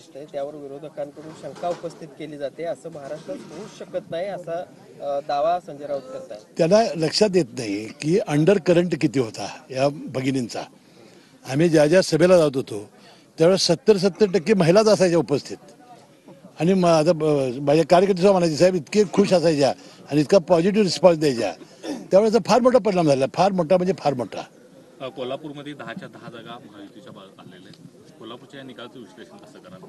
वैशिष्ट्य आहे त्यावर विरोधकांकडून शंका उपस्थित केली जाते। असं महाराष्ट्रात होऊ शकत नाही असा दावा संजय राऊत करतात। त्यांना लक्षात येत नाही की अंडर करंट किती होता या भगिनींचा। आम्ही ज्या ज्या सभेला जात होतो त्यावेळेस 70% महिलाच असायच्या उपस्थित आणि आता माझ्या कार्यकर्ते म्हणायचे साहेब इतके खुश असायच्या आणि इतका पॉझिटिव्ह रिस्पॉन्स द्यायच्या त्यावेळेस फार मोठा परिणाम झाला। फार मोठा म्हणजे फार मोठा। कोल्हापूरमध्ये 10च्या 10 जागा महायुतीच्या आलेल्या आहेत। कोल्हापूरच्या या निकालाचं विश्लेषण कसं कराल?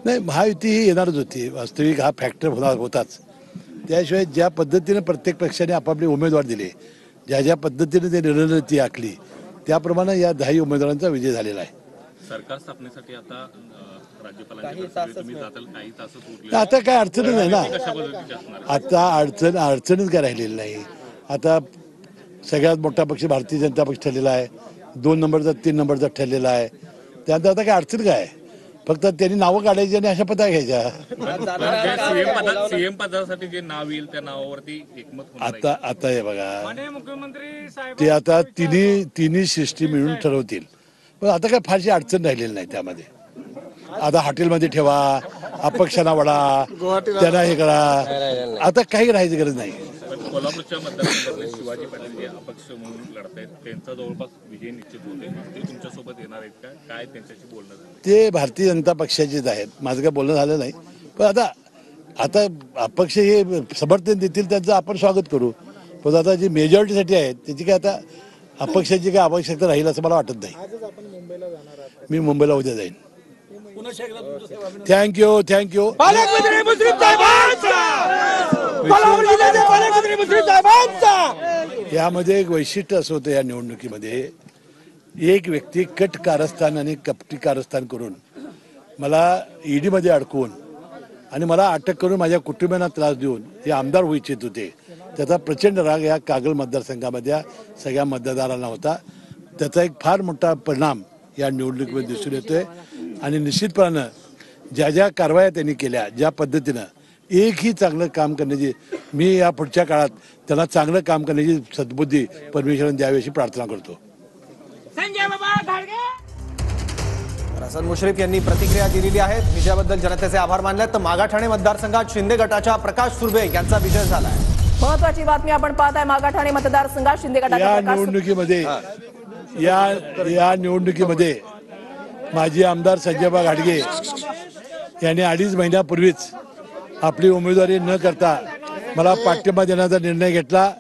नाही, महायुती ही येणारच होती। वास्तविक हा फॅक्टर होताच। त्याशिवाय ज्या पद्धतीने प्रत्येक पक्षाने आपापले उमेदवार दिले, ज्या ज्या पद्धतीने ते रणनीती आखली त्याप्रमाणे या 10 उमेदवारांचा विजय झालेला आहे। सरकार स्थापनेसाठी आता आता काय अडचणच नाही ना। आता अडचणच काय राहिलेली नाही। आता सगळ्यात मोठा पक्ष भारतीय जनता पक्ष ठरलेला आहे। 2 नंबरचा 3 नंबरचा ठरलेला आहे। त्यानंतर आता काय अडचण काय, फक्त त्यांनी नावं काढायची आणि अशा पता घ्यायच्या। सीएम पदासाठी जे नाव येईल त्या नावावरती एकमत आता हे बघा ते आता तिन्ही सिस्टीम मिळून ठरवतील। पण आता काय फारशी अडचण राहिलेली नाही त्यामध्ये। आता हॉटेलमध्ये ठेवा, अपक्षांना वडा, त्यांना हे करा, आता काही राहायची गरज नाही। कोल्हापूरच्या मतदारसंघातले शिवाजी पाटील जे अपक्ष म्हणून लढतायत त्यांचा जवळपास विजय निश्चित होते। ते तुमच्यासोबत येणार आहेत का? काय त्यांच्याशी बोलणं झालं? ते भारतीय जनता पक्षाचेच आहेत। माझं काय बोलणं झालं नाही। पण आता अपक्ष हे समर्थन देतील त्यांचं आपण स्वागत करू। पण आता जी मेजॉरिटीसाठी आहेत त्याची काय आता अपक्षाची काय आवश्यकता राहील असं मला वाटत नाही। मी मुंबईला उद्या जाईन। थँक्यू। यामध्ये एक वैशिष्ट्य असं होतं या निवडणुकीमध्ये, एक व्यक्ती कट कारस्थान आणि कपटी कारस्थान करून मला ईडी मध्ये अडकवून आणि मला अटक करून माझ्या कुटुंबियांना त्रास देऊन हे आमदार होऊ इच्छित होते। त्याचा प्रचंड राग या कागल मतदारसंघामध्ये सगळ्या मतदारांना होता। त्याचा एक फार मोठा परिणाम या निवडणुकीमध्ये दिसून येतोय आणि निश्चितपणानं ज्या ज्या कारवाया त्यांनी केल्या, ज्या पद्धतीनं एकही चांगलं काम करण्याची, मी या पुढच्या काळात त्यांना चांगलं काम करण्याची सद्बुद्धी परमेश्वराने द्यावी अशी प्रार्थना करतो। हसन मुश्रीफ यांनी प्रतिक्रिया दिलेली आहे। विजयाबद्दल जनतेचे आभार मानले। तर मागाठाणे मतदारसंघात शिंदे गटाच्या प्रकाश सुर्वे यांचा विजय झाला आहे। महत्त्वाची बातमी आपण पाहताय। मागाठाणे मतदारसंघात शिंदे गटाच्या या निवडणुकीमध्ये माजी आमदार संजयबा घाटगे यांनी 2.5 महिन्यापूर्वीच आपली उमेदवारी न करता मला पाठिंबा देण्याचा निर्णय घेतला।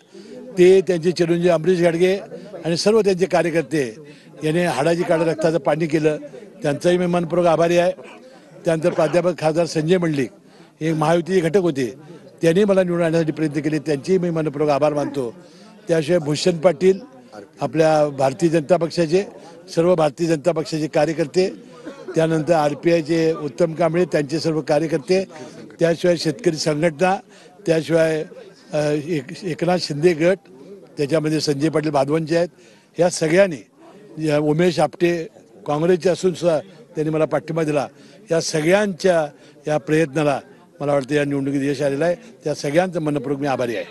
ते त्यांचे चिरंजीव अमरीश घाटगे आणि सर्व त्यांचे कार्यकर्ते यांनी हाडाची काढा रक्ताचं पाणी केलं। त्यांचाही मी मनपूर्वक आभारी आहे। त्यानंतर प्राध्यापक खासदार संजय मंडलिक हे महायुतीचे घटक होते, त्यांनी मला निवडून आणण्यासाठी प्रयत्न केले, त्यांचेही मी मनपूर्वक आभार मानतो। त्याशिवाय भूषण पाटील आपल्या भारतीय जनता पक्षाचे, सर्व भारतीय जनता पक्षाचे कार्यकर्ते, त्यानंतर RPIचे उत्तम कांबळे त्यांचे सर्व कार्यकर्ते, त्याशिवाय शेतकरी संघटना, त्याशिवाय एकनाथ शिंदे गट, त्याच्यामध्ये संजय पाटील बाधवांचे आहेत, या सगळ्यांनी, उमेश आपटे काँग्रेसचे असून सुद्धा त्यांनी मला पाठिंबा दिला। या सगळ्यांच्या या प्रयत्नाला मला वाटतं या निवडणुकीत यश आलेलं आहे। त्या सगळ्यांचं मनपूर्वक मी आभारी आहे।